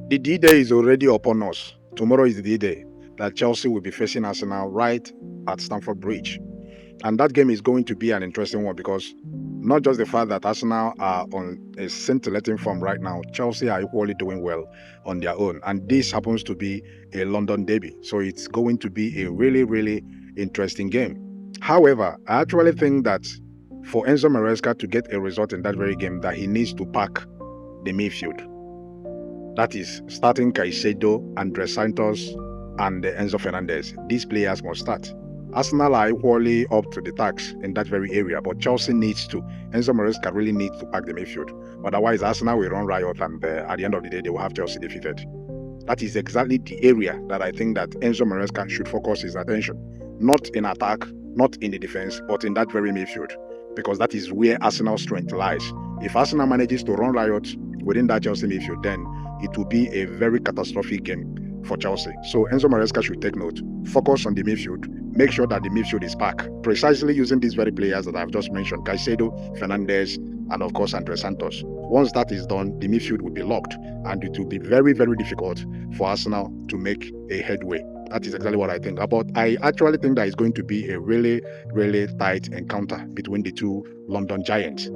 The D-Day is already upon us. Tomorrow is the D-Day that Chelsea will be facing Arsenal right at Stamford Bridge. And that game is going to be an interesting one because not just the fact that Arsenal are on a scintillating form right now, Chelsea are equally doing well on their own. And this happens to be a London derby. So it's going to be a really, really interesting game. However, I actually think that for Enzo Maresca to get a result in that very game, that he needs to pack the midfield. That is, starting Caicedo, Andres Santos, and Enzo Fernandez. These players must start. Arsenal are equally up to the task in that very area, but Chelsea needs to. Enzo Maresca really needs to pack the midfield. Otherwise, Arsenal will run riot, and at the end of the day, they will have Chelsea defeated. That is exactly the area that I think that Enzo Maresca should focus his attention. Not in attack, not in the defense, but in that very midfield. Because that is where Arsenal's strength lies. If Arsenal manages to run riot within that Chelsea midfield, then it will be a very catastrophic game for Chelsea. So Enzo Maresca should take note. Focus on the midfield. Make sure that the midfield is packed. Precisely using these very players that I've just mentioned, Caicedo, Fernandez, and of course Andres Santos. Once that is done, the midfield will be locked, and it will be very, very difficult for Arsenal to make a headway. That is exactly what I think. But I actually think that it's going to be a really, really tight encounter between the two London giants.